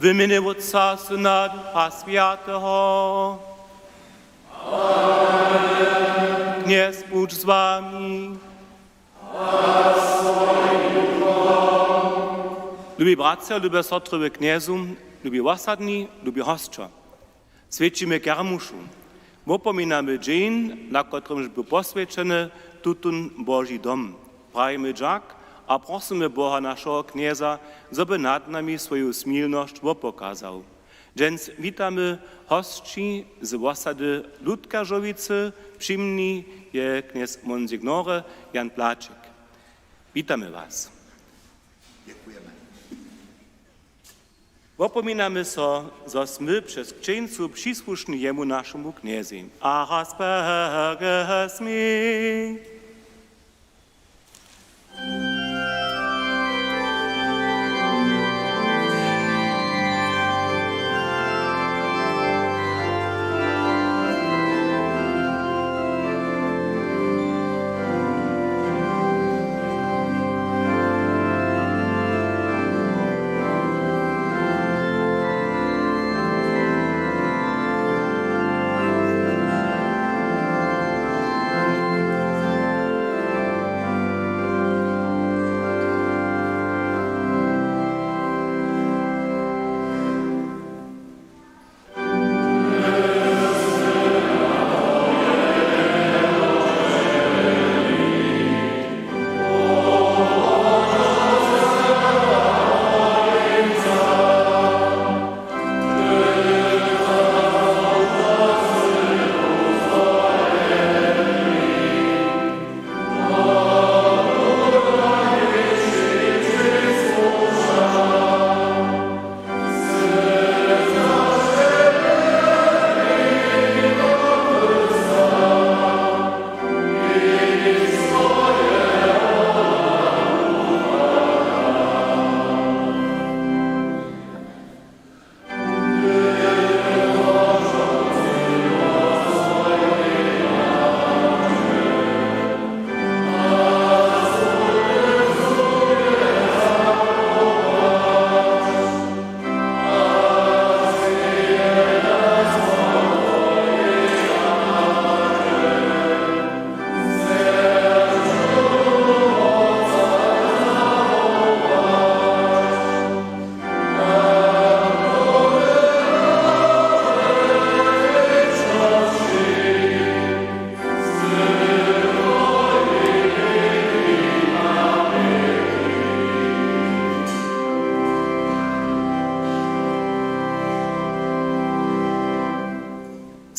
В імені Отця, Сина, Духа Святого. Амінь. Князь будь з вами. Любі братця, любі сестри в князю, любі осадні, любі гостя. Свідчимо кермушу. Вопомінamy dzień, na którym był poswięcony tutun Boży dom. Prajmy dziak, a prosimy Boha naszego knieza, żeby nad nami swoją smilność pokazał. Więc witamy hostci z osady Ludkarzowicy, przyjemni je kniez Monsignore Jan Placzek. Witamy was. Dziękujemy. Wopominamy so, żeśmy przez księdzu przysłuszni jemu naszemu kniezy. A Asperges mi.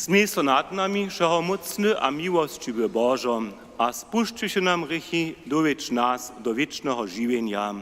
Smij so nad nami, wszechomocny a miłościwy Bożo, a spuszczy się nam grzechy, dowiedź nas do wiecznego żywienia.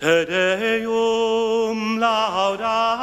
Te Deum laudamus.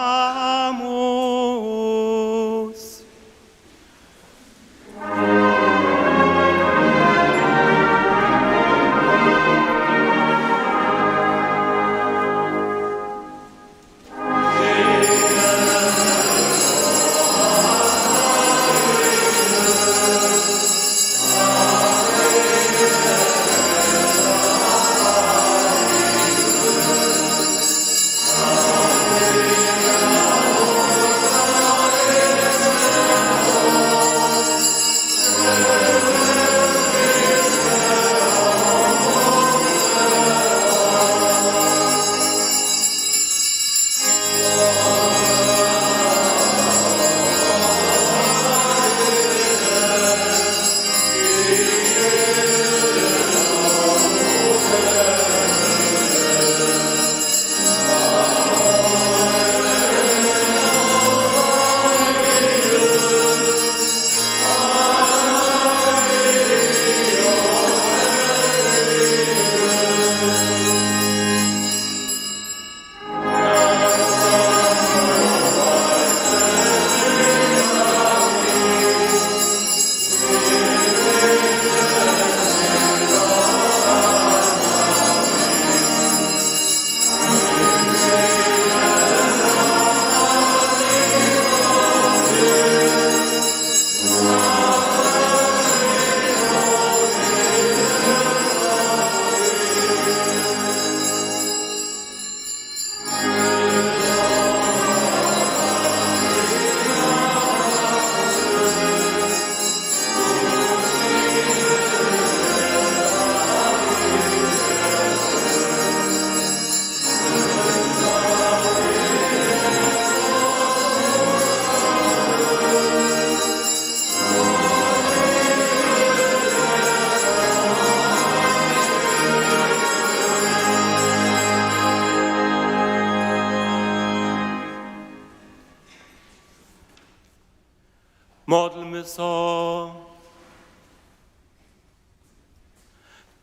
Modlmy so.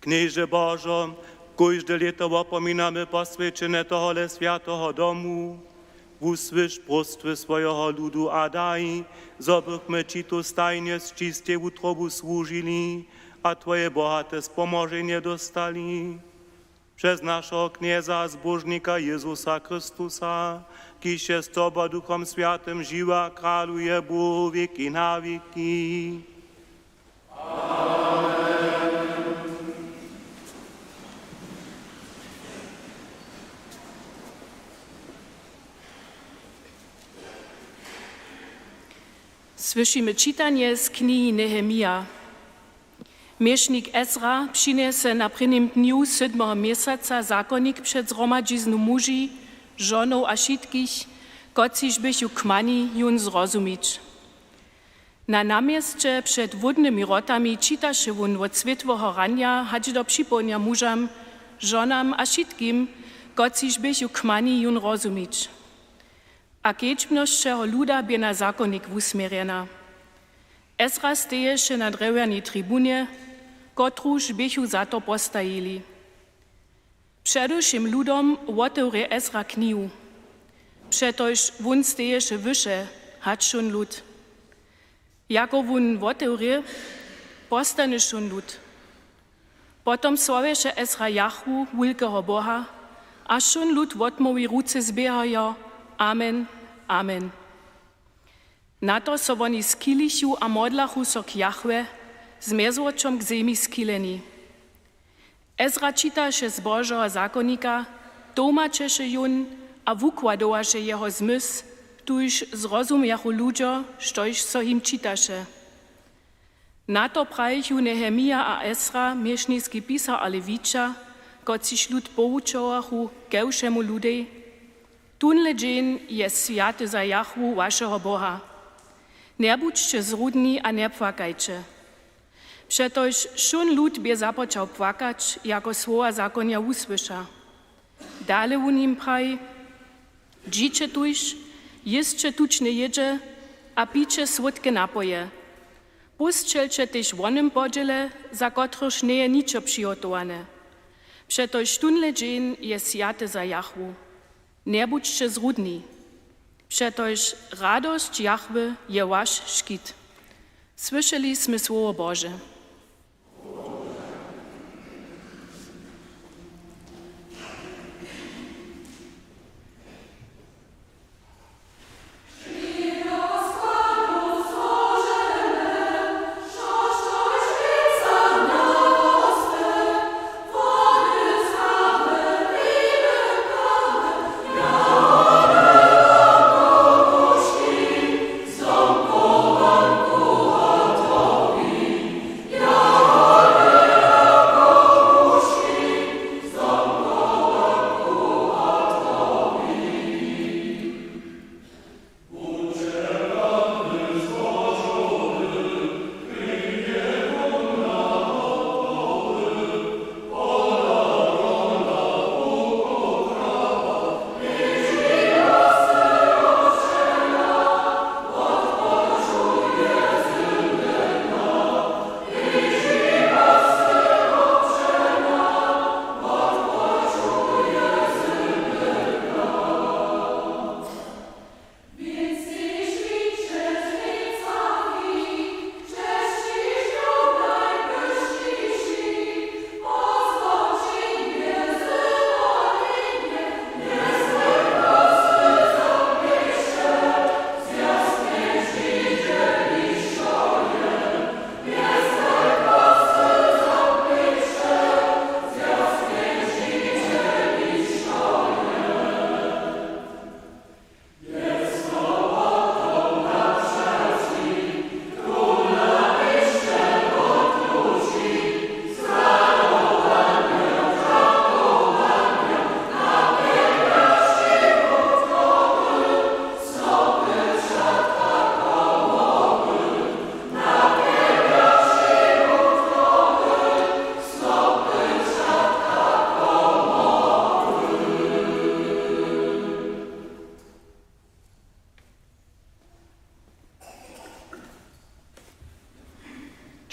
Knieże Bożo, kojże ljeto opominamy posvećene tohole svjatoho domu, usłysz prostwy swojego ludu a daj, zobychmy Ci tu stajnie z czystie utrobu służyli, a Twoje bohate spomożenie dostali. Przez naszego knieza zbożnika Jezusa Chrystusa, kiż jest Tobą Duchom Świętym żywa, króluje Bóg wieki na wieki. Słyszymy czytanie z knihy Nehemia. Miesznik Ezra przyniesie na prvním dniu 7. miesiąca zakonik przed zgromadziznu muži, żonów a všetkých, kociž bychu kmani jun zrozumić. Na namieście przed wodnymi rotami czytaše wun od světłego rania hadź do przypomnia mužam, żonam a všetkým, kociž bychu kmani jun rozumić. A keďbnosćeho luda bie na zakonik usmjerena. Ezra steješe na drewjanej tribunie, kotruž bychu za to postajili. Předušim ludom otevře Ezra knihu. Přetož wun steješe vyše, hač šun lud. Jako wun otevře, postane šun lud. Potom sloveše Ezra Jahwu, wulkeho Boha, a šun lud otmovi ruce zbiehajo, Amen, Amen. Na to so oni skilichu a modlachu so k Jahwe, z mezłoczom k zemi skileni. Ezra čitaše z Božoho zakonika, tłumačeše jun a wukładowaše jeho zmysł, tuż zrozumiachu ludzie, štož so him čitaše. Na to prajichu Nehemia a Ezra, miesznicki pisar a Levicza, kociž lud poučovachu kevšemu ludej, tunle dżen jest święty za Jahwu, waszego Boha. Nie budźcie zrudni, a nie płakajcie. Przetoż szun lud bie zapoczął płakać, jako słowa zakonia usłysza. Dalej u nim praj, dżycie tuż, jeszcze tuczne jedzie, a picie słodkie napoje. Pustřelče też wonym podziele, za kotryż nie je niczo przygotowane. Przetoż tunle dżen jest święty za Jahwu. Nie budźcie zrudni. Przetoż radość Jahwe je wasz szkit. Słyszeliśmy słowo Boże. Ja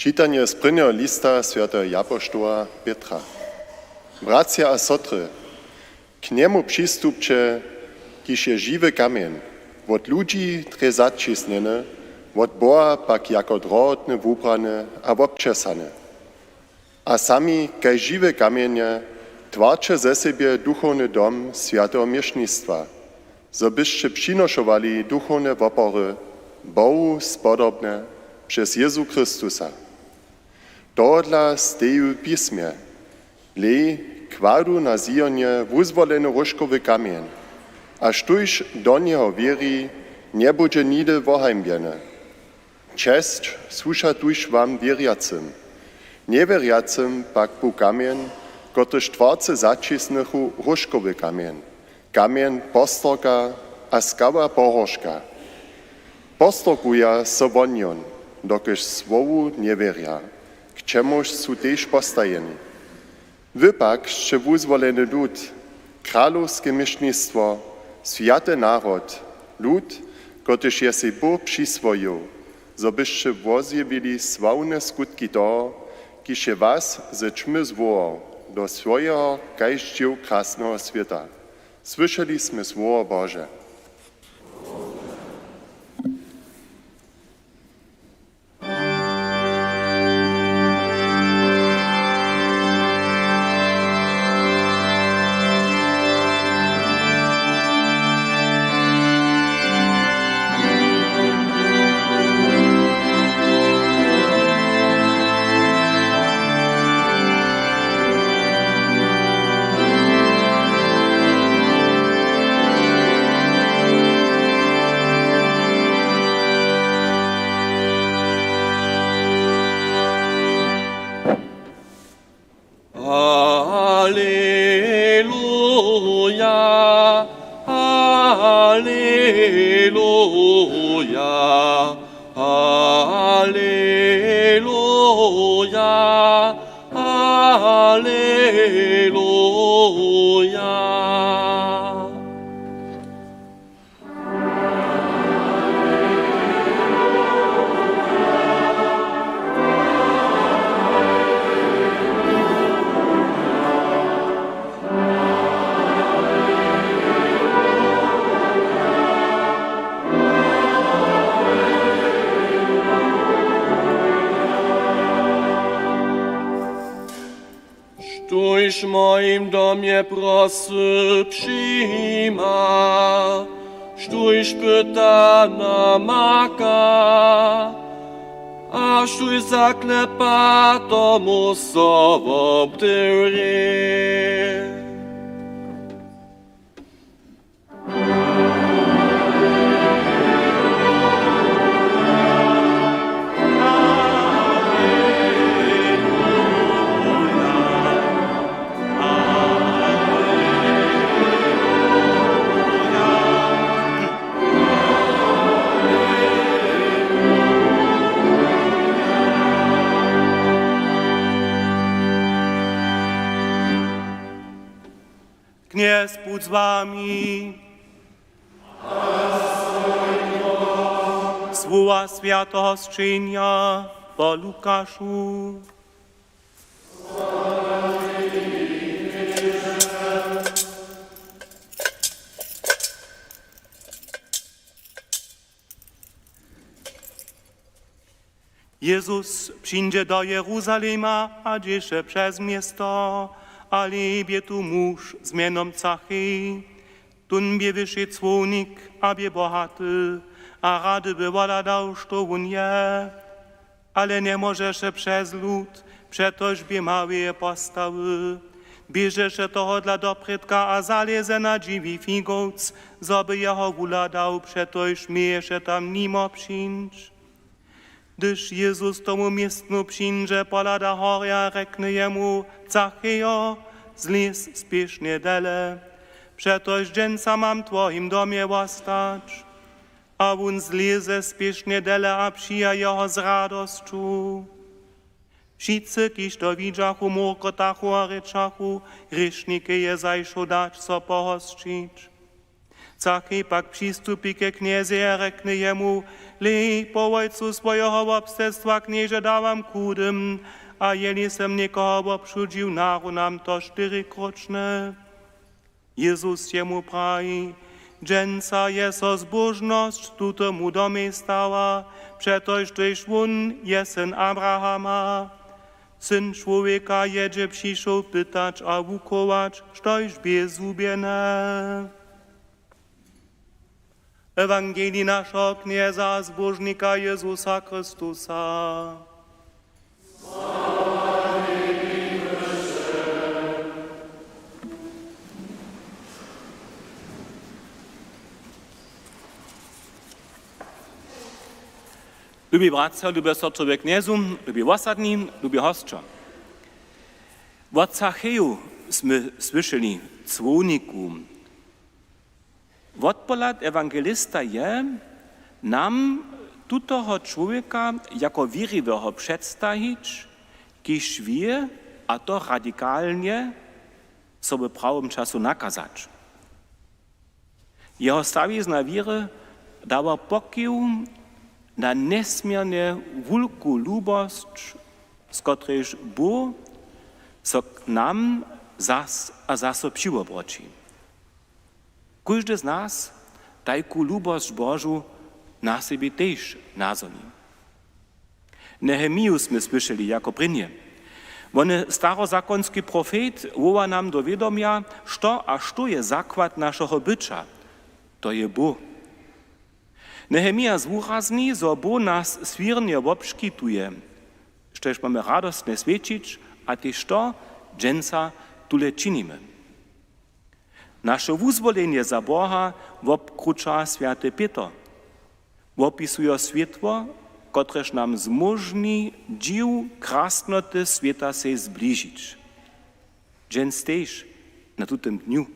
Čitanje z prvneho lista svätého apoštola Petra. Bracia a sotry, k niemu přistupče, kiž je žiwy kamień, od ludzi tre zacisnene, od Boha pak jako drotne wubrane a občesane. A sami, kaj žiwe kamienie, twarcze ze siebie duchowny dom świętego miesznictwa, zo byście przynoszowali duchowne wopory, Bohu spodobne przez Jezu Chrystusa. Tohodla steju pismie, lej kładu na Zionie wyzwolony różkowy kamień, aż tuż do niego wierzy, nie będzie nigdy wohajmbiene. Cześć słucha tuż wam wierjacym, niewierjacym pak bu kamień, kotryż twarce zacisnychu różkowy kamień, kamień postorka a skała pohorszka. Postorkuja so wonion, dokyż słowu nie wieria, k czemuż su też postajeni. Wy pak, że wyzwolony lud, królewskie miesznictwo, święty naród, lud, kotryż je si Bóg przyswoił, zo byście wozjewili sławne skutki toho, kiż je was ze ćmy zwołał do swojego kajściu krasnego świata. Słyszeliśmy słowo Boże. Alleluja, Alleluja, Alleluja, Alleluja. Sztuś w moim domie prosy przyjma, sztuś pyta namaka, a sztuś zaklepa tomu sobą tyry. Kniez Bóg z wami. Słowa świętego zczynia po Lukaszu. Jezus przyjdzie do Jeruzalema, a dziesze przez miasto, ale bie tu mąż z mianem Zachy. Tun bie wyszedł słonik, a bie bohaty, a rady by woladał, što on je. Ale nie może się przez lud, przetoż bie małe postawy. Bieże się toho dla dopredka, a zaleze na dziwi figoc, zoby jeho wuladał, przetoż mieje się tam nimo przyjść. Gdyż Jezus tomu miestnu przyjdzie, polada horia, rekne jemu, Zachyjo, zlis spiesznie dele, przetoż dżęca mam twoim domie ostać. A on zlieze spiesznie dele, a przyja jeho z radosću. Wszyscy, kiż to widzachu, murkotachu a ryczachu, grzeszniki je zajszą dać so pohosčić. Zachy pak přistupi ke knězi a řekne jemu, lej po ojcu svojho obstedstva kněže dávám kudem, a jeli jsem někoho obšudžil nárunám to 4-kročné. Jezus jemu praví, dženca je so zbožnost tutomu domy stała, přetož tyž vun je syn Abrahama. Syn człowieka jedzie přišel pytać a wukować, štož bezubiené. Ewangelii naszego knieza zbożnika Jezusa Chrystusa. Lubi bratce, lubi sotry kniezu, lubi osadni, lubi hostčo. Od Zacheju sme slyšeli cwoniku. Odpolad ewangelista je nam tutoho człowieka jako wierywego przedstawić, kiż wie, a to radikalnie sobie prawym czasu nakazać. Jeho stawizna wiry dała pokił na nesmiernie wielką lubość, z której Bóg so nam zas a zaso přiwobroči. Każdy z nas tajku lubość Bożu na sobie też nazoni. Nehemiju sme słyszeli jako prynie. Wony starozakonski profet woła nam do wiadomia, što je zakład naszego bycia. To je Bóg. Nehemija zwurazni, zo Bóg nas swirnie obszkituje. Štož mamy radostne świecić, a też to dženca tule činimy. Nasze wyzwolenie za Boha obkrucza święty Piotr. Opisuje światło, któreż nam zmożni dziw krasnoty świata się zbliżyć. Dżens też na tym dniu.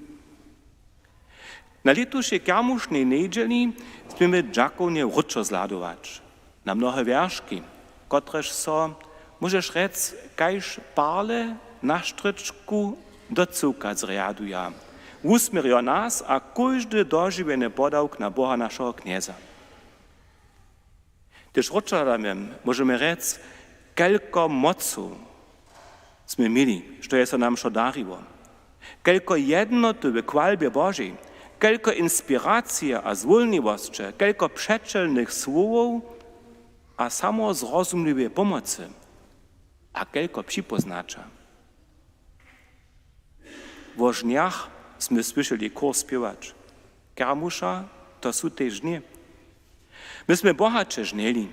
Na letušej kermušnej nedzieli smiemy dżakovnie ruczo zladować. Na mnohe wierszki, któreż so, możesz rec, kajż parle na sztryczku do cyłka zriaduja. Usmierio nas, a każdy dożywiony podałk na Boha naszego knieza. Też ruczadamy, możemy rec, kelko mocu sme mieli, što je so nam šo dariło. Kelko jednoty w kvalbie Bożej, kelko inspiracije a zwolniwości, kelko przeczelnych słów, a samo zrozumliwej pomocy, a kelko przypoznacza. W żniach sme słyszeli kor śpiewać. Kermusza to są też nie. Myśmy bohacze żnieli.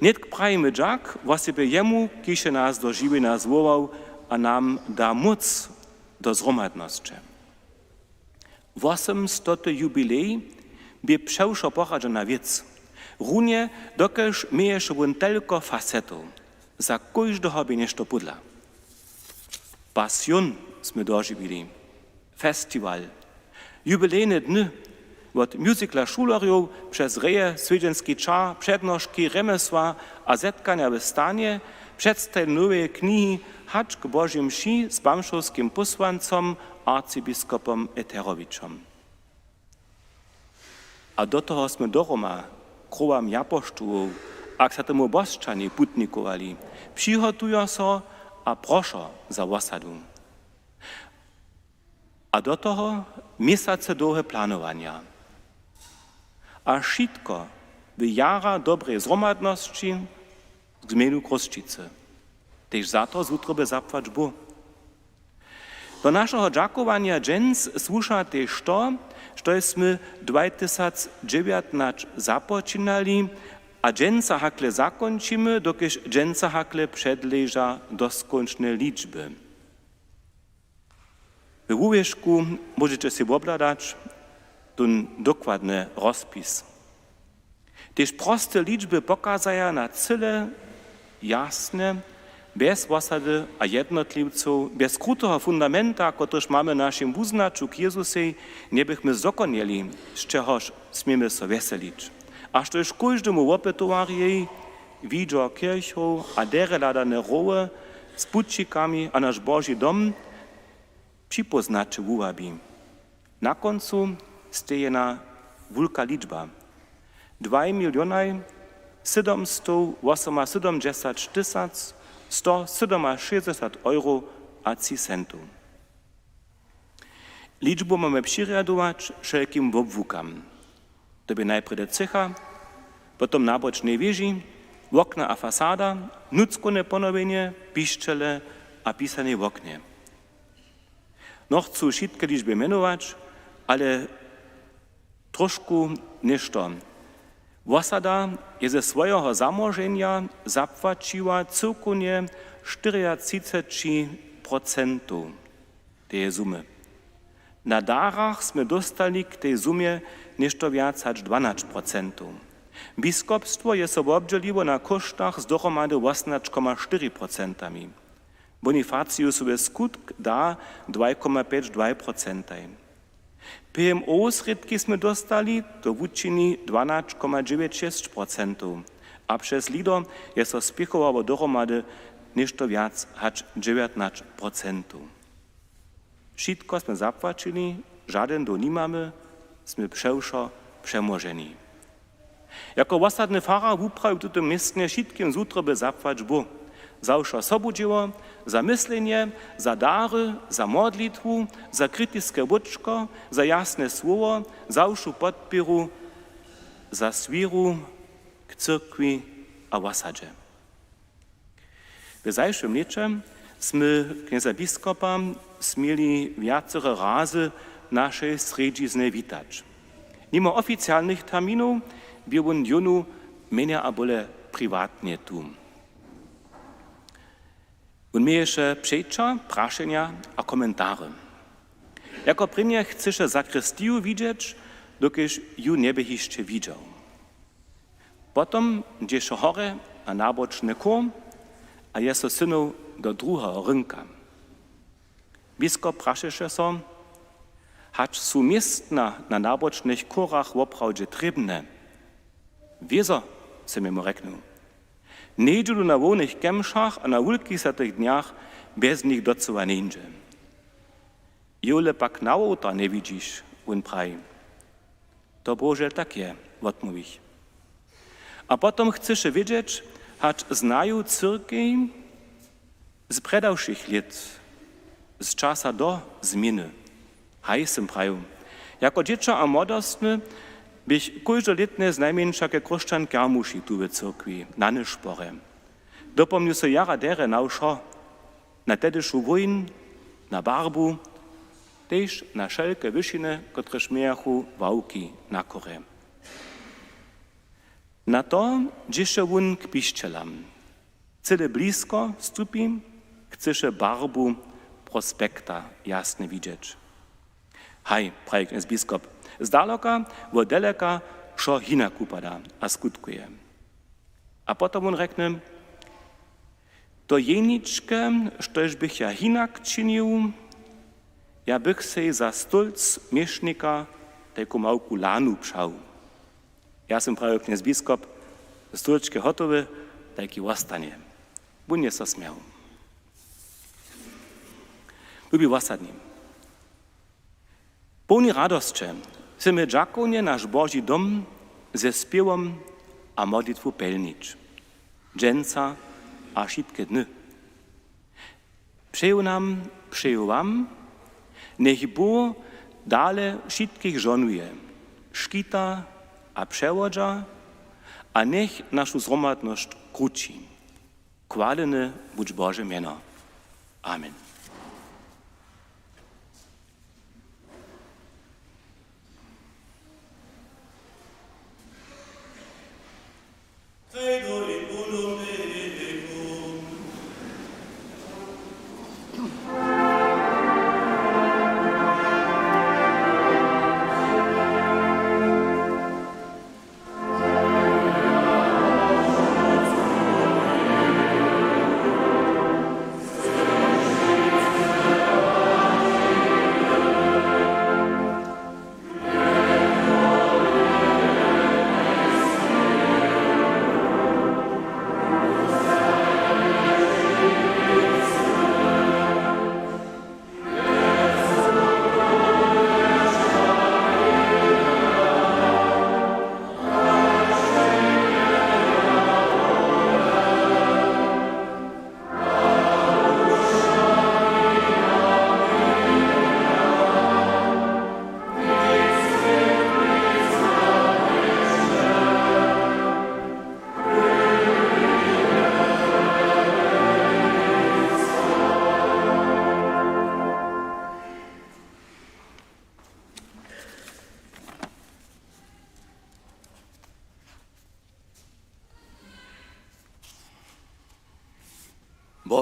Niet prajmy dżak, właściwie jemu, kisze nas do żywienia zwołał, a nam da moc do zromadności. 800. jubilej by przewszo pochadza na wiec. Runie, dokeż miejesz on tylko facetów. Za każdego by nešto pudla. Pasjon sme dożywili. Festiwal. Jubilejne dny. Od musicla szulariów przez reje swiedzenski czar, przednożki, remesła, a zetkania w stanie, przedstaw nowe knihy, hacz k Bożym mši z bamszowskim posłancom, arcybiskopom Eterowiczom. A do toho sme do Roma, kruwam japoštuvov, ak sa tomu boščani putnikovali, přihotujo so a prošo za osadu. A do toho měsace dlouhé plánovania. A šitko v jara dobrej zromadnosti k zmenu Kruščice. Tež za to zutrobe zapłać Bóg. Do naszego dżakowania dżens słusza też to, żeśmy 2019 zapoczynali, a dżensa hakle zakończymy, dokiż dżensa hakle przedleża doskończne liczby. W uwierzchu możecie sobie obladać ten dokładny rozpis. Też proste liczby pokazają na cyle jasne, bez osady a jednotlivców, bez krutego fundamenta, któryż mamy naszym wuznaczu k Jezusej, nie bychmy zokonieli, z czegoż smiemy so weselić. Aż to już każdemu opetowarii widzą kirchą, a dere ladane rowe z putčikami a nasz Boży dom przypoznaczy uwabi. Na końcu stejena wulka liczba. 2 778 167 euro a 3 centów. Liczbu mamy przyrjadować wszelkim obwukam. To by najpierw cecha, potem naboczne wieži, okna a fasada, nuckone ponowienie, piszczele a pisane w oknie. No chcę wszystkie liczby mianować, ale troszkę ništo. Wasada je ze swojego zamożenia zapłaciła całkowicie 34% tej sumy. Na darach sme dostali k tej sumie nešto viac hač 12%. Biskupstwo je so obdzieliło na kosztach z dohromady 18,4%. Bonifaciusowy skutk da 2,5-2%. PMO sredki sme dostali, to wúčini 12,96%, a przez lido je so spiechowało dohromady nešto viac hač 19%. Wszystko sme zapłacili, żaden do nie mamy, sme przewszo przemożeni. Jako ostatni farar wuprawił w tym miejscu wszystkim zutro by zapłać bo. Zawszo sobudzieło, za myślenie, za dary, za modlitwu, za krytyczne łuczko, za jasne słowo, zawszu podpieru, za swiru k cyrkwi a wasadzie. W zajszym lecie sme knieza biskupa smieli wiacere razy naszej sredzizny witać. Mimo oficjalnych terminów był on junu mnie a bole prywatnie tu. On miał jeszcze przejścia, praszenia a komentary. Jako premier chce zakrystiju widzieć, dokiż ju nie by jeszcze widział. Potem gdzieś chore na naboczny kór, a jest so synów do drugiego rynka. Biskup praszysze so, hacz su miestna na nabocznych korach woprawdzie trebne. Wieso, se mi mu reknął. Nie idzie na wolnych kemszach, a na wulkich satych dniach bez nich docowa nie idzie. Jole pak na ołta nie widzisz, on praj. To Boże tak je, odmówić. A potem chcesz wiedzieć, hacz znają cyrkiej z predawszych lat, z czasa do zmiany. Hajsem praju. Jako dziecko a młodostny bych każdoletnie z najmniejszego kruszczan kermuši tu w cyrkwi, na nyszpore. Dopomnil so jara dere nausza, na tedyšu wojn, na barbu, tež na wszelkie wyšiny, które śmiechu wałki na korę. Na to dziś on k piszczelam. Cyle blisko stupi, chce barbu prospekta jasne widzieć. Haj, prawie jest biskup, z daleka, wo daleka, szo hinak upada, a skutkuje. A potem on rekne, to jeniczkę, štož bych ja hinak činil, ja bych se za stolc miesznika taką małku lanu pszał. Ja sam prawie kniez biskup, stolczki gotowy, taki ostanie. Bun jest so smiał. Lubi wasadni. Pełni radostcze, chcemy dżakonie nasz Boży dom ze śpiewom a modlitwu pełnić. Dżęca a wszystkie dny. Przejął nam, przejął wam, niech Bóg dale wszystkich żonuje, szkita a przewodza, a niech naszą zromadność króci. Chwalene bądź Boże miano. Amen.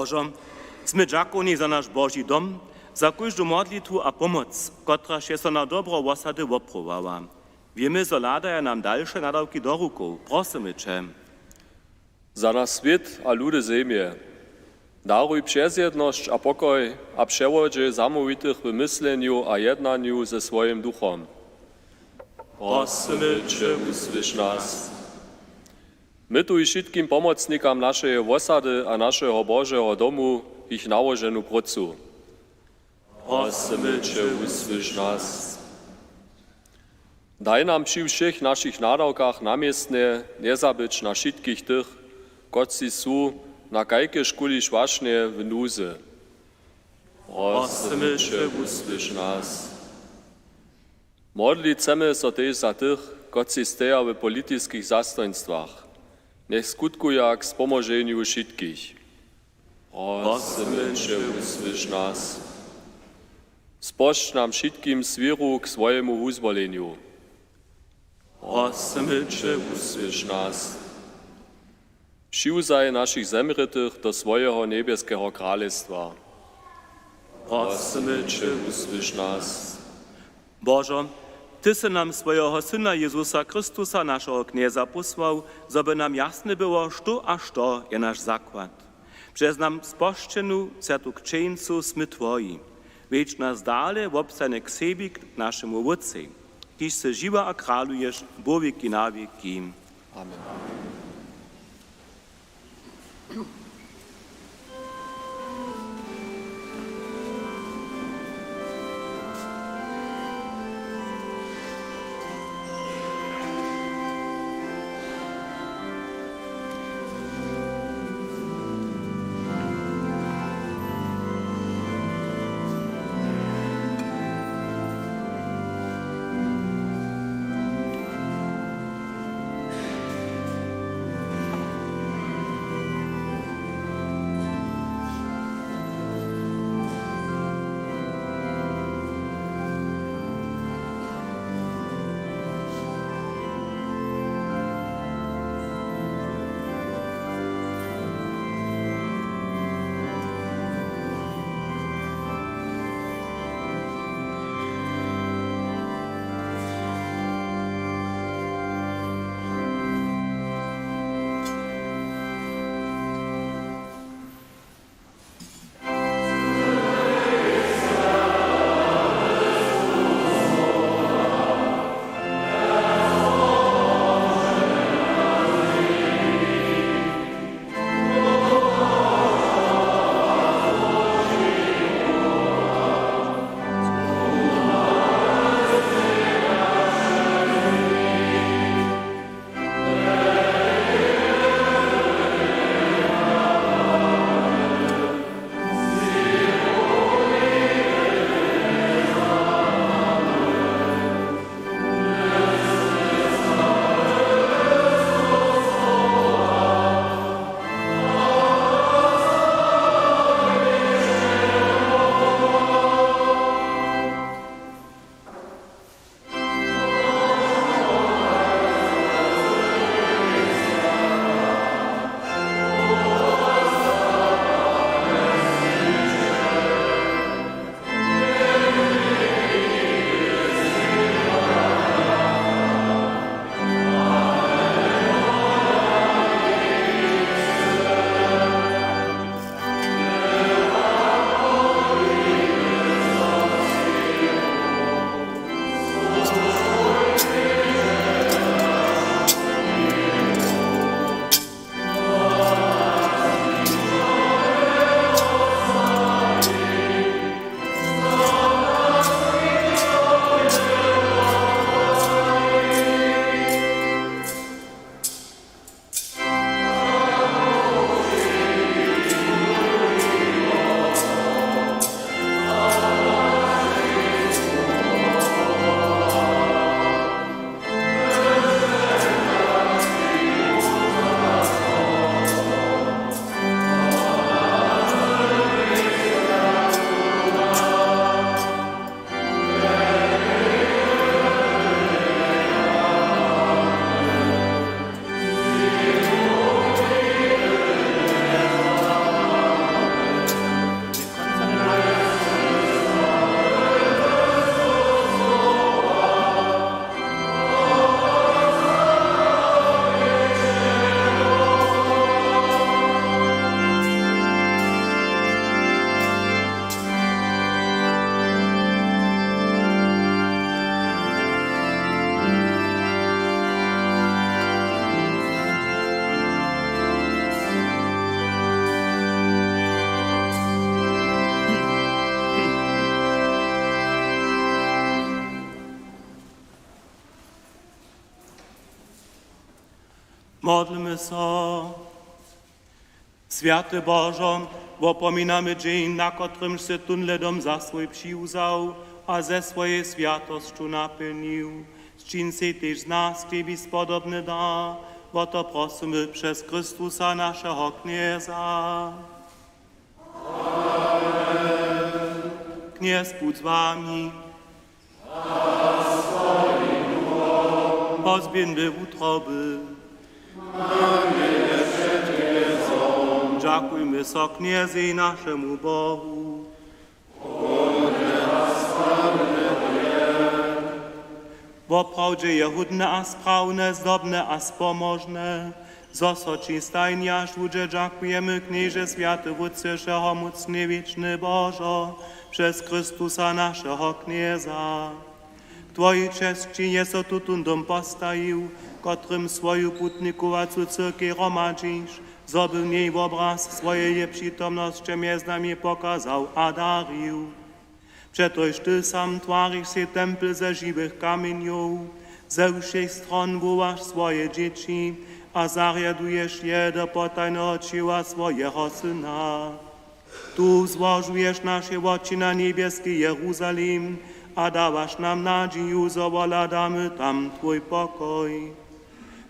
Boże, sme džakoni za naš Boží dom, za každú modlitvu a pomoc, ktorá się so na dobro osady oprowała. Wiemy, że ladaja nam dalsze nadawki do rukou. Prosimy Cię. Za nasz świat a ludy ziemie. Daruj przezjedność a pokoj a przewodzie samowitych wymyśleniu a jednaniu ze swoim duchom. Prosimy Cię, usłysz nas. My tu i wszystkim pomocnikom naszej osady a naszego Bożego domu ich nałożenu pracu. Prosimy Cię, usłysz nas. Daj nam przy všech naszych nadawkach namiestne nie zabyć na wszystkich tych, którzy są na kajke szkuli szwasznie w nuze. Prosimy Cię, usłysz nas. Modlić chcemy so też za tych, którzy stoją w politycznych zastoństwach. Niech skutkuje k spomożeniu wszystkich. Prosimy Cię, usłysz nas. Spošť nam všetkým svíru k svojemu uzvoleniu. Prosimy Cię, usłysz nas. Přiuzaj našich zemřetých do svojego niebieského kráľovstva. Prosimy Cię, usłysz nas. Boże, Ty si nam swojego Syna Jezusa Chrystusa, naszego knieza, posłał, żeby nam jasne było, što je nasz zakład. Przez nam spoštěnu certu k čeńcu sme Twoji. Veď nas dále obstane k sebi, k našemu Otci, když se živa a králuješ vo věky na věky. Amen. Modlimy so. Święty Bożo, wopominamy dzień, na którym się tun ledom za swój przyuzał, a ze swojej świętością napełnił. Z czym się też z nas Ciebie spodobny da, bo to prosimy przez Chrystusa naszego Knieza. Kniez bądź z wami. Pozbieńmy utroby. Dziękujmy so Kniezy naszemu Bogu. Bo prawdzie je hudne a sprawne, zdobne a spomożne, zosoci stajniasz ludzie dziękujemy Knieże Święty Wódcego mocny wieczny Bożo, przez Chrystusa naszego Knieza. Twojej czci jest tutun dom postawił, którym swoją putnikowacą cyrkię romadzisz, zoby w niej obraz swojej przytomności między nami pokazał a darił. Przetoż Ty sam twarzysz się tempel ze żywych kamieniów, ze wszech stron wołasz swoje dzieci, a zariadujesz je do potajnego ciała swojego Syna. Tu złożujesz nasze oczy na niebieski Jeruzalim, a dawasz nam nadzieję, zawładamy tam Twój pokoj.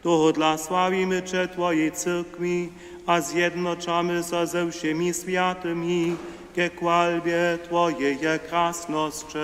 Toho dla sławimy Cię Twojej cyrkwi, a zjednoczamy się ze wszemi świętymi, ke chwalbie Twojej krasności.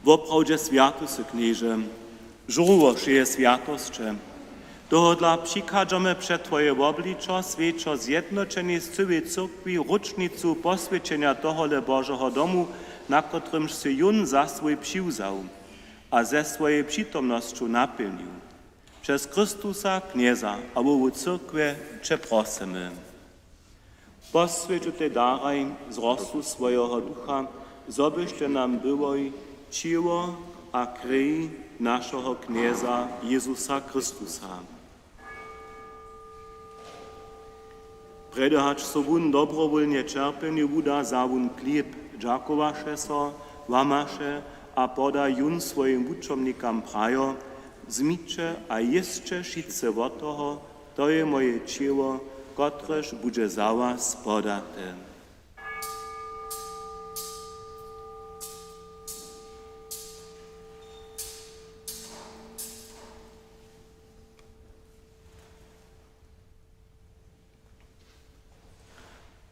Woprawdzie święty Knieże, żułosz je świętoście. Dohodla przykadzamy przed Twoje obliczo, świeczo zjednoczenie z całej cyrkwi rocznicu poswięcenia tohole Bożego domu, na którym się jun za swój przyuzał, a ze swojej przytomnością napełnił. Przez Chrystusa Knieza, a w cyrkwie Cię prosimy. Poswięć Ty daraj z rostu swojego ducha, zobyście nam było ciało a krew naszego Knieza Jezusa Chrystusa. Predehacz so wun dobrowolnie czerpenie wuda za wun klip, dżakowasze so, wamasze, a poda jun swoim wuczomnikam prajo, zmicze a jeszcze šice od toho, to je moje ciało, kotreż bude za was podate.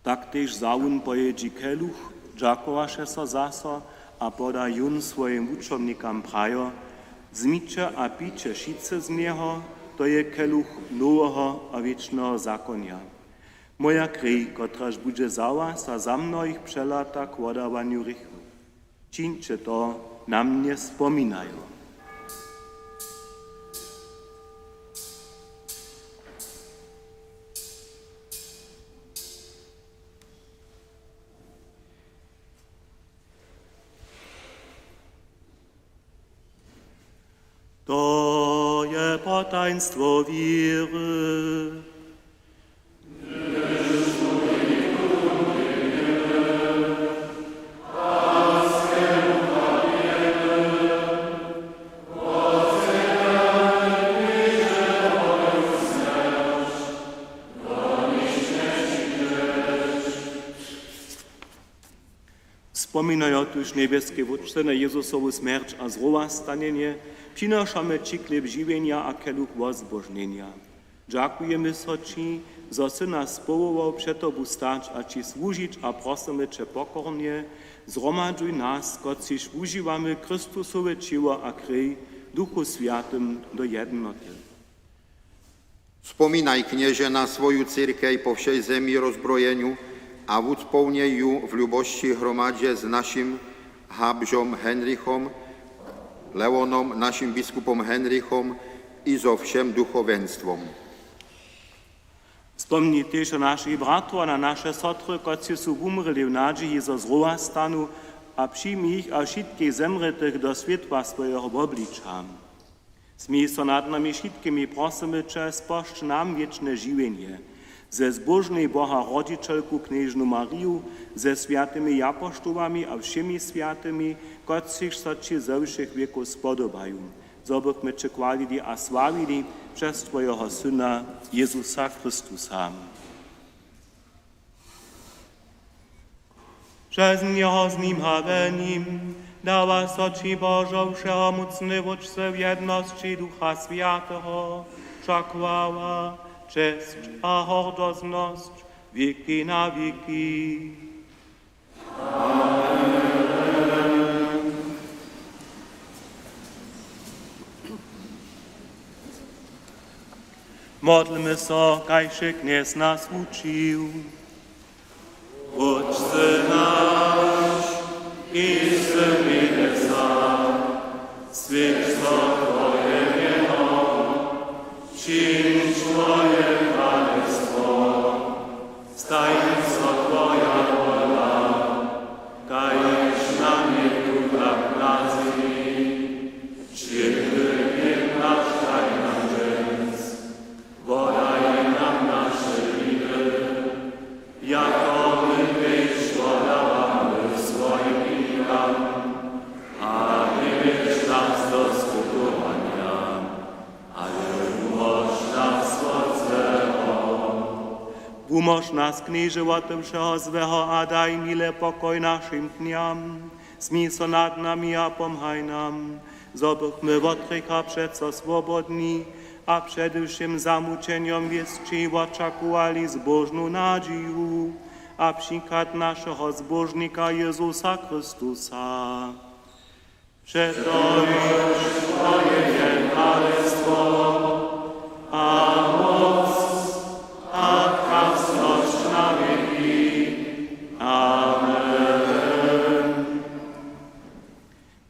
Tak też zawun pojedzi keluch, dżakowaše so zaso, a poda jun swoim wuczomnikam prajo, zmicze a picie šice z niego, to je keluch nowego a wiecznego zakonia. Moja krew, kotraż bude za was a za mnoich przelata k wodawaniu rychu. Čiňte to, na mnie wspominają. taństwo wiry. Wspominając niebieskie Wódce na Jezusowu śmierć a zrówastanienie, przynoszamy Ci chleb żywienia a kieluch wozbożnienia. Dziękujemy Ci, że Ty nas powołał przed Tobą stać a Ci służyć a prosimy Cię pokornie, zgromadzuj nas, kociż używamy Chrystusowe ciało a krew, Duchu Świętym do jednoty. Wspominaj, knieże, na swoją cyrkę po wszej ziemi rozbrojeniu, a wspomnij ją w lubości gromadzie z naszym habżom Henrychom, Leonom, naszym biskupom Henrychom i zo všem duchowieństwom. Wspomnij też o naszych bratów a na nasze sotry, którzy są umrli w nadziei ze zrówastanu, a przyjmij ich a wszystkich zemretych do światła swojego oblicza. Zmiej so nad nami wszystkimi prosimy Cię, sposzcz nam wieczne żywienie. Ze zbożnej Boha Rodzicielku Knieżnu Mariu, ze świętymi apostołami a wszemi świętymi, którzy so Ci ze wszech wieków spodobają. Zobychmy Cię chwalili a sławili przez Twojego Syna Jezusa Chrystusa. Przez Niego z Nim a we Nim dała so Ci Bożo wszechmocny wódce w jedności Ducha Świętego, wszak chwała, cześć a hordozność wieki na wieki. Modlmy so, kajże kniez nas uczył. Ojcze nasz, iż w niebiesach, świeć Twoje imię, przyjdź Twoje królestwo, staj się Twoja wola, kajż na niebu tak na ziemi. Święty chleb nasz daj nam dziś, podaj nam nasze winy, jako my też podawamy swoim winnym, a nie wiedz nas do skutowania, ale umoż nas od złego. Umoż nas, knieżełatem wszeho złego, a daj mile pokoj naszym dniom. Zmiej so nad nami a pomhaj nam, zobychmy w otrycha przeco swobodni, a przedewším zamučeniem wieszczy oczekowali zbożną nadzieję, a przykład naszego zbożnika Jezusa Chrystusa. Przetoż Twoje królestwo, a moc, a krasność na wieki. Amen.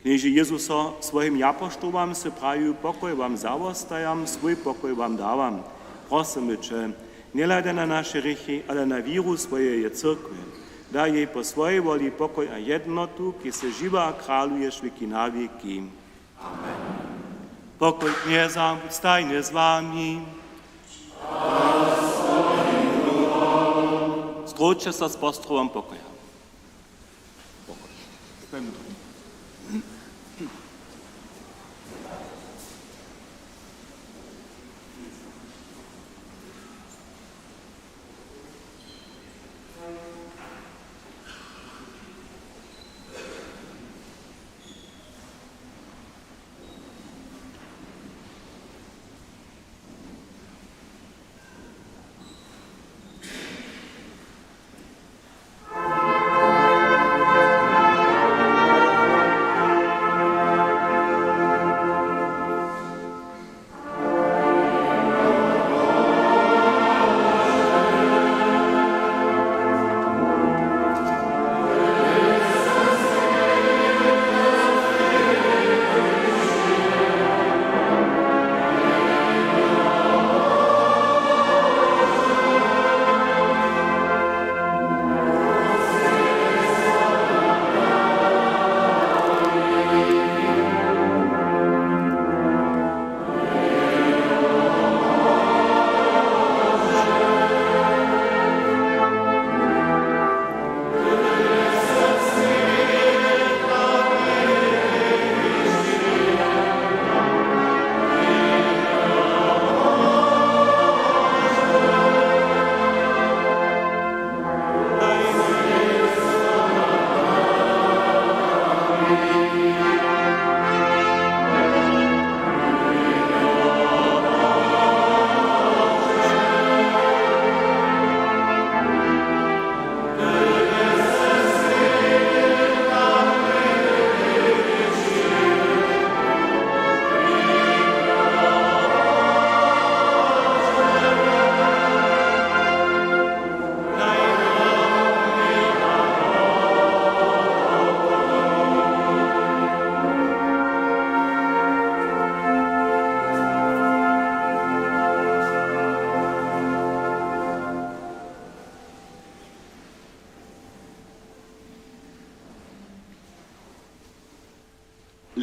Knieže Jezusa svojim apoštolom se pravijo, pokoj vam zavostajam, svoj pokoj vam davam. Prosimy Cię, nie lada na nasze rychy, ale na wiru swojej cyrkwy. Daj jej po swojej woli pokoj a jednotu, ki se živa a kraluješ wieki na wieki. Amen. Pokoj knieza, stajnie z wami. Skróćcie se z postrowem pokoja. Pokoj.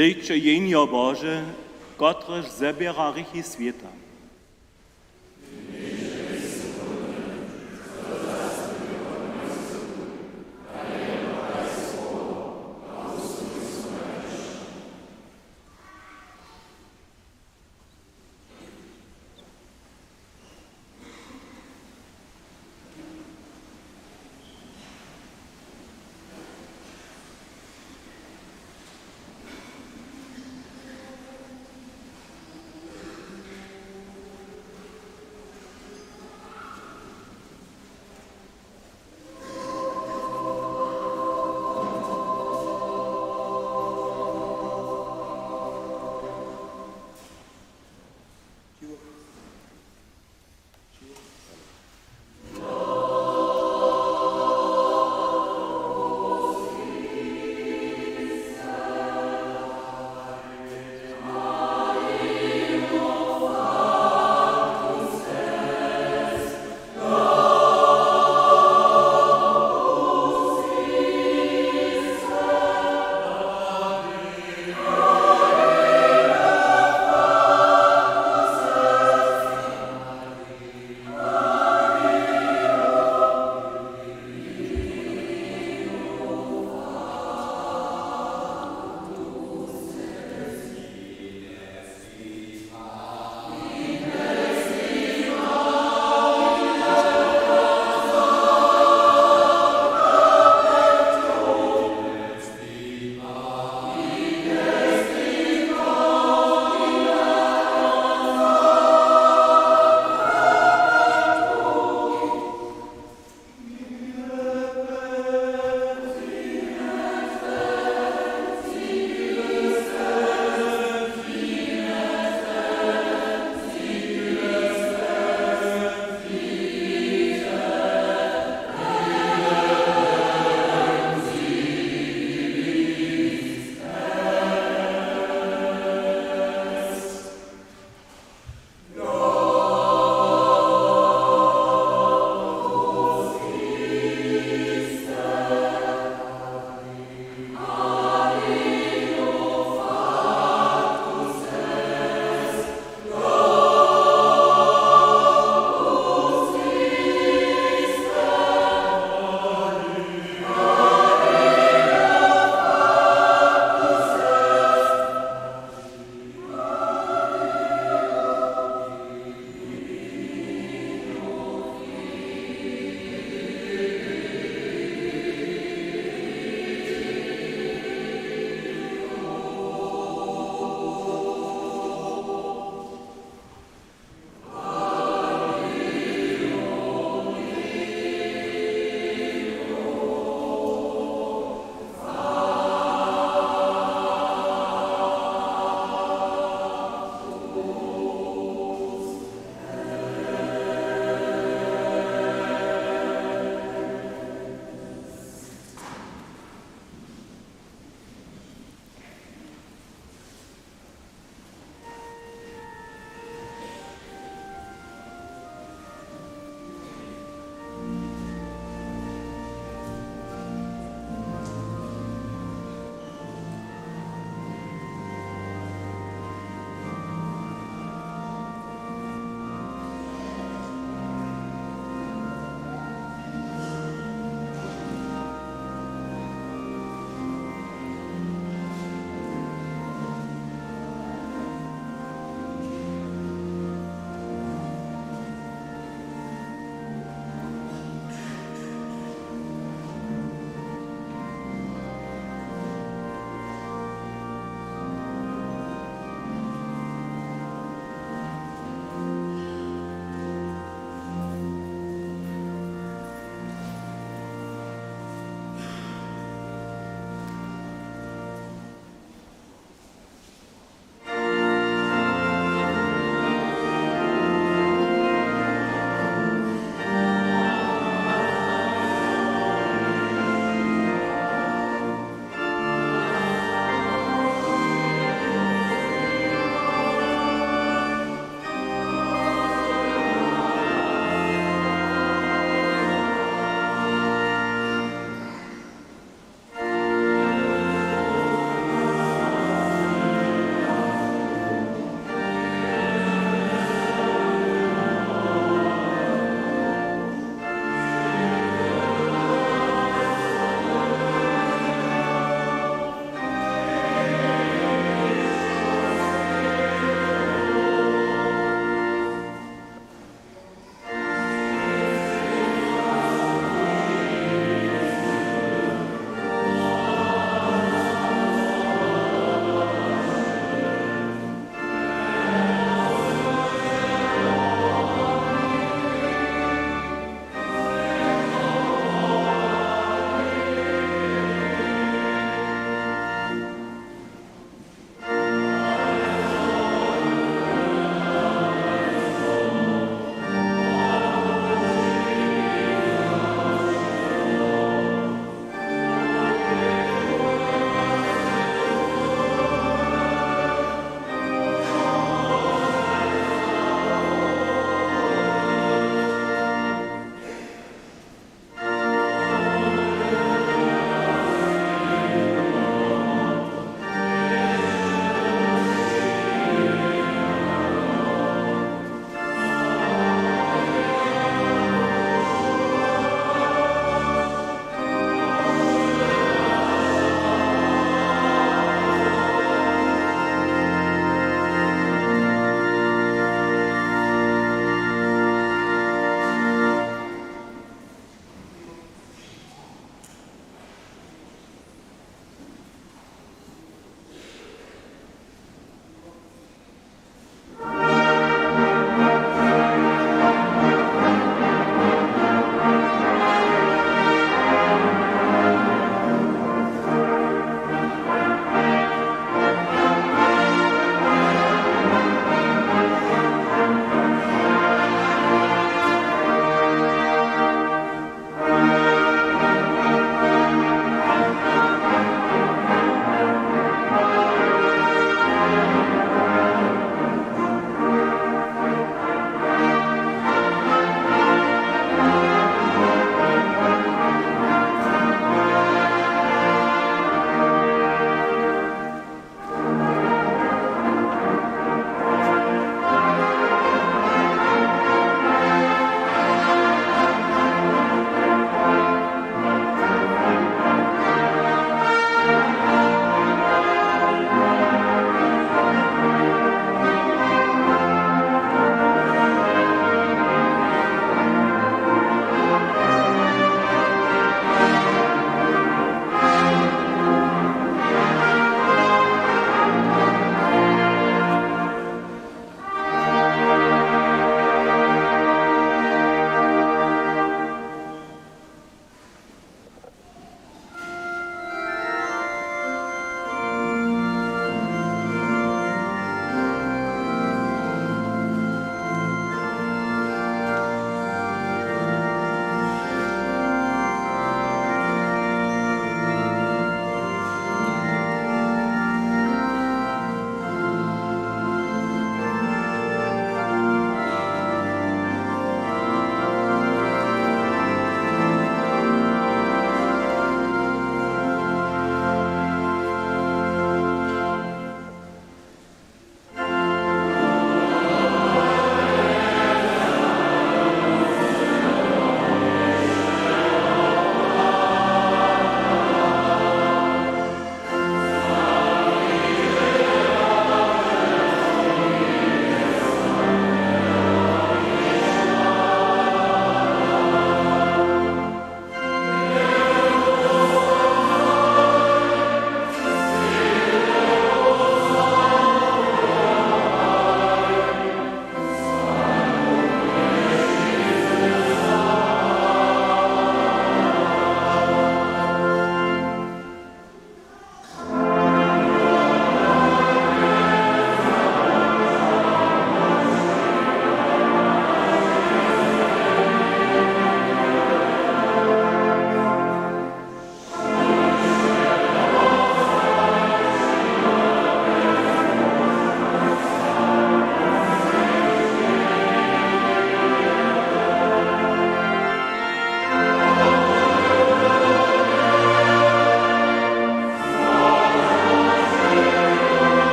Lejče jenjo Bože, kotrež zebiera rychy sveta.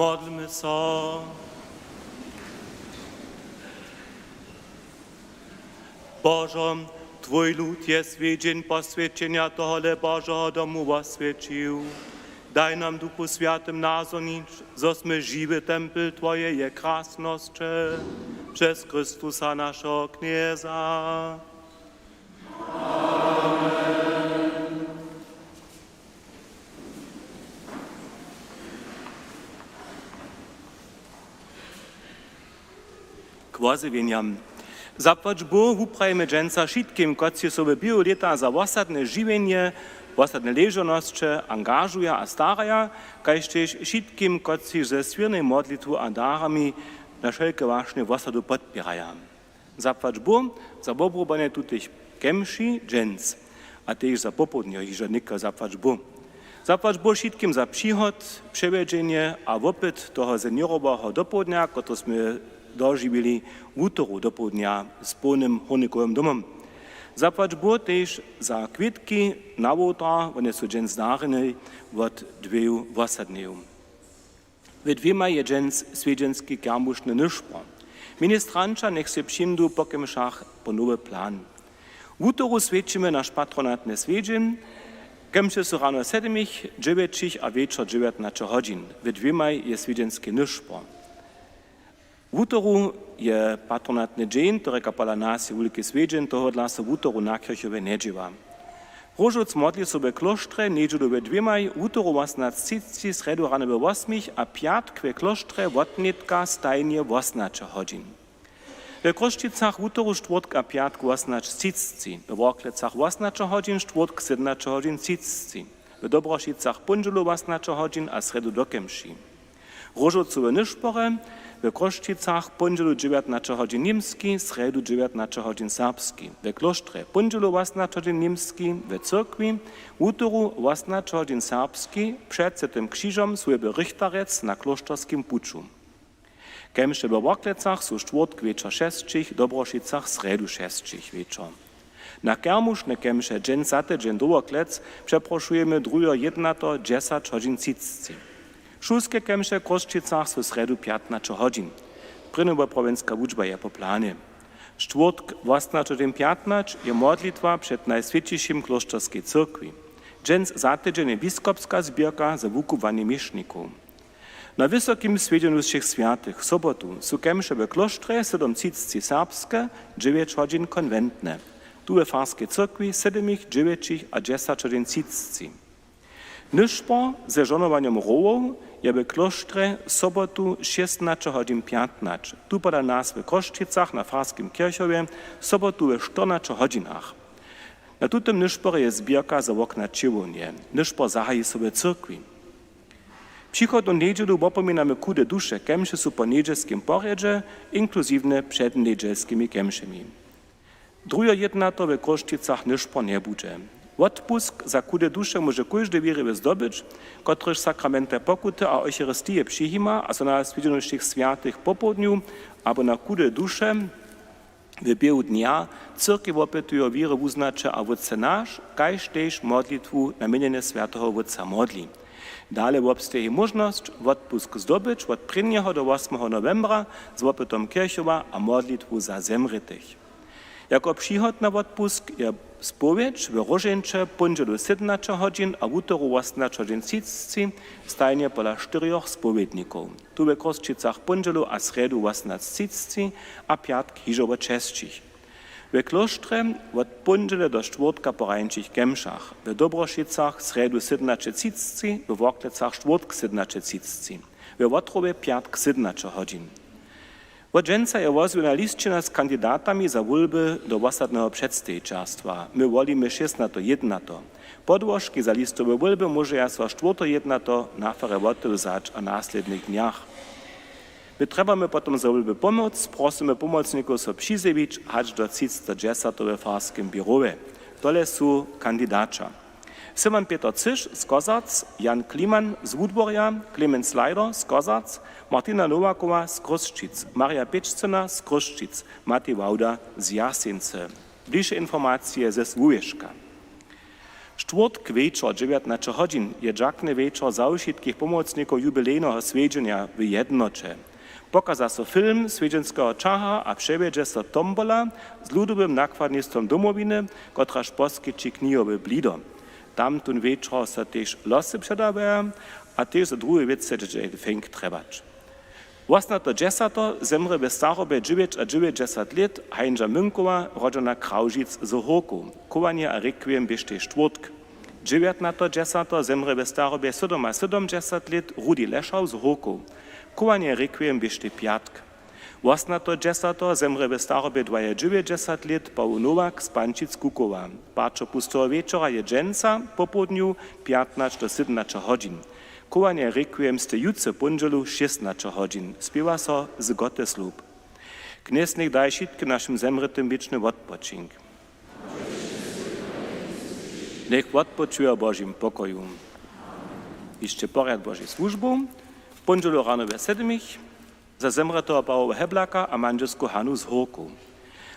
Modlmy se. Boże, Twój lud jest w dzień poswięcenia tohohle Bożego domu oswiecił. Daj nam Duchu Świętym nazonić, żeśmy żywy tempel Twojej krasności przez Chrystusa naszego Knieza. Kwozywieniam. Zapłać Bohu prajmy dżęca wszystkim, kotrzy sobie bioleta za ostatnie żywienie, ostatnie leżoności angażuja a staraja, kajż też wszystkim, kotrzy ze swirnej modlitwu a darami na wszelkie ważne osady podpieraja. Zapłać Bohu za obrobanie tutych kemši dżęc, a też za popołudnie hiżonika zapłać Bohu. Zapłać Bohu wszystkim za przychod, przewiedzenie a opyt toho seniorowego dopołudnia, któreśmy doživili v útoru do południa z pełnym hornikovým domom. Zapłać Bohu też za kwitki na wotra, one są dżęc darene od 2 osadneju. We 2 je dżęc swiedzenski kiermuszny nyszpor. Ministranča nech se přimdu pokemšach po nowy plan. V útoru svedčimy nasz patronatne svedžen, kemše su rano 7, 9 a večer 19 hodin. We 2 je svedzenski nyszpor. V útoru je patronatny dzień, którego pola nas je wielki svedžen, toho dla se v útoru na kirchove nedživa. Rožoc modli sobie kloštre, nedžudu we 2, v útoru 18:30, sredu rano we 8 a piatk we kloštre wotnitka stajnie 18 hodin. We Kroščicach v útoru štvrtka a piatk 18:30, we Worklecach 18 hodin, štvrtk 17 hodin 30, we Dobrošicach punželu 18 hodin a sredu do kemši. Rožocowe nyszpore, we Kroščicach punželu 19 hodin niemski, sredu 19 hodin serbski. We kloštre punželu 18 hodin niemski, we cyrkwi v útoru 18 hodin serbski, przed tym krzyżem swój richtarec na kloštorskim puczu. Kemše we Worklecach su štvrtk večer 6, Dobrošicach sredu 6 večer. Na kermušne kemše dżen zate dżen Worklec przeproszujemy drugo 10 hodin 30. Šulske kemše v Kroščicach su sredu 15 hodin. Prynowa prowinska wuczba je po planie. Štvrtk 18:15 je modlitwa przed Najswiętszym kloštorskiej cyrkwi. Dżens zatydżen je biskopska zbierka za wukuwanie mieszników. Na wysokim swiedzieniu všech świętych w sobotu su kemše we kloštre 7:30 serbskie, 9 hodin konwentne. Tu we farskiej cyrkwi 7, 9 a 10 hodin 30. Nyszpor ze żonowaniem rołów je we kloštre sobotu 16 hodin 15. Tu poda nas we Kroščicach na farskim kirchhowie sobotu we 14 hodinach. Na tutym nyszporze je zbierka za okna čiwonje. Nyszpor zahaji sobie cyrkwi. Przychodną niedzielu opominamy kude dusze kemše su po niedzielskim porjedze, inkluzywne przed niedzielskimi kemšemi. Drugo jednato we Kroščicach nyszpor nie bude. Odpusk za kude dusze może każdy wierywy zdobyć, kotryż sakramente pokuty a Eucharystie przyjima, a so na swiedzionościach świętych po południu, albo na kude dusze w biegu dnia cyrki opytują wiry uznacze a wódce nasz, kajż też modlitwu namienienie świętego wódca modli. Dalej obstaje możność odpusk zdobyć od 1 do 8 novembra z opytom kirchowa a modlitwu za zemrytych. Jako przychod na odpusk je spowiedź w Rożęcze punželu 17 hodin a w útoru 18 hodin 30 stajnie pola 4 spowiedników. Tu we Kroščicach punželu a sredu 18:30 a piatk hižowo 6. We kloštre od punžele do štvrtka po rajnčích kemšach. We Dobrošicach sredu 17:30, we Worklecach štvrtk 17:30. We Wotrowie piatk 17 hodin. Od dżęca je wozwana listina z kandydatami za wólby do osadnego przedstawicielstwa. My wolimy 16 jednato. Podłożki za listowe wólby może ja so 4 jednato na ferewotę zać a následnych dniach. My trebamy potom za wólby pomoc, prosimy pomocników so przyzewić, hać do 30 we farskim biurowe. Tole su kandydacza. Simon Peter Cisz z Kozac, Jan Kliman z Wudborja, Clemens Leider z Kozac, Martina Nowakowa z Kroščic, Maria Pečcina z Kroščic, Matej Wauda z Jasince. Bliższe informacje ze Słówieszka. Štvrtk večer 19 hodin je džakny večer za všetkých pomocníkov jubilejného svedženia v jednoče. Pokaza so film svedženského čaha a převedže so tombola s ľudovým nakladníctvom domoviny, kotraž poskyči knihowe blido. Tam tun večer so tež losy předávajú a tež za druhé věci, že je fenk trebać. 1810 zemre ve starobě 99 let Heinza Münkova, rodzona Kraužic z Horku. Kovanie a requiem bešte štvrtk. 1910 zemre ve starobě 77 let Rudi Lešau z Horku. Kovanie a requiem bešte piatk. 1810 zemre ve starobě 29 let Paul Nowak z Pančic Kukova. Páčo pustého večera je dženca popodniu 15 do 17 hodin. Kovanie requiem ste jutce ponželu 16 hodin. Spiewa so z Gotteslub. Knes nech daj všetky našim zemretym wieczny odpočink. Nech odpočuje Božím pokoju. Jeszcze poriad Božej službu. V ponželu ráno ve 7 za zemretého Pavla Heblaka a manželsku Hanu z Horku.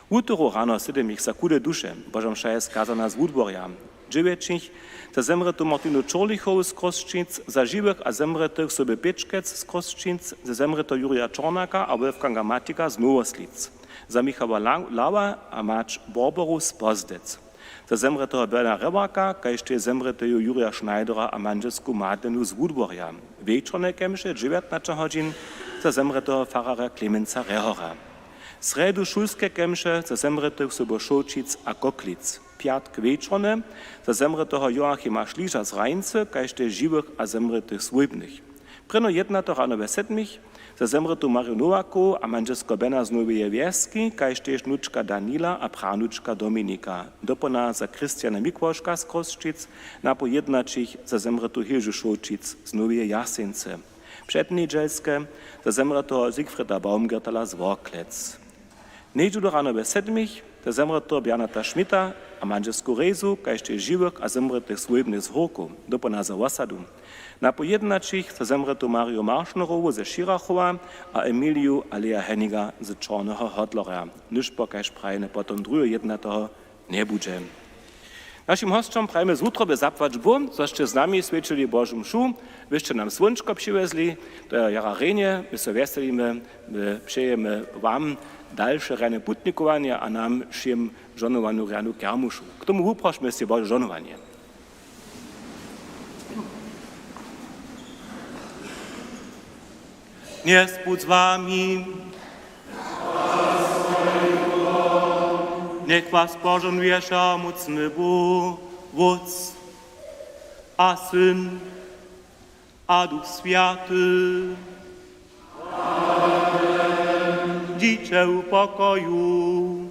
Útoru ráno 7 za kude duše, Božom šaje skazana z Woodborja. 9 za zemretú Martinu Čorlichovu z Kroščic, za živých a zemretých Sobe Pečkec z Kroščic, za zemretého Jurija Čornaka a Wolfganga Matika z Novoslic, za Michala Lava a Mač Borboru z Pozdec, za zemretého Berna Revaka, kajšte zemretého Jurija Schneidera a manželsku Madlenu z Woodborja. Večerné kemše 19 hodin za zemretého farara Klemenca Rehora. Sredu šulské kemše za zemretých Sobošolčic a Koklic. Piatk večerne za zemretého Joachima Šliža z Rajnce, kajšte živých a zemretých svojbných. Preno jednato ráno ve 7 za zemretú Mariu Novaku a manželsko Bena z Novej Viesky, kajšte šnučka Danila a pranučka Dominika. Dopona za Kristiana Mikvoška z Kroščic, napo jednačich za zemretú Hilžu Šolčic z Novej Jasence. Přednedželske za zemretého Siegfrieda Baumgärtela z Worklec. Neđudo ráno ve 7 za zemretého Bjarnata Schmidta a manželsku Rezu, kajšte živých a zemretých svojbných z Horku, dopona za Osadu. Na pojednačích za zemretú Mariu Maršnorovu ze Širachova a Emiliu Alea Henniga z Čorného Hodlora. Nišpo, kajž prajne potom druhého jednatého nebudže. Našim hostom prajme zútrobe zapłačbu, zošte z nami svedčili Božu mšu, vy ste nám svončko přivezli, to je jara rejne, my sa veselíme, my přejeme vám dalsze rane putnikowania, a nam všem žonovanú ranu kermušu. K tomu uprošme si Bože žonovanie. Dnes buď s vámi. Nech vás požonuje všemocný Bůh, Otec a Syn a Duch Svatý. Amen. Dítě u pokoju.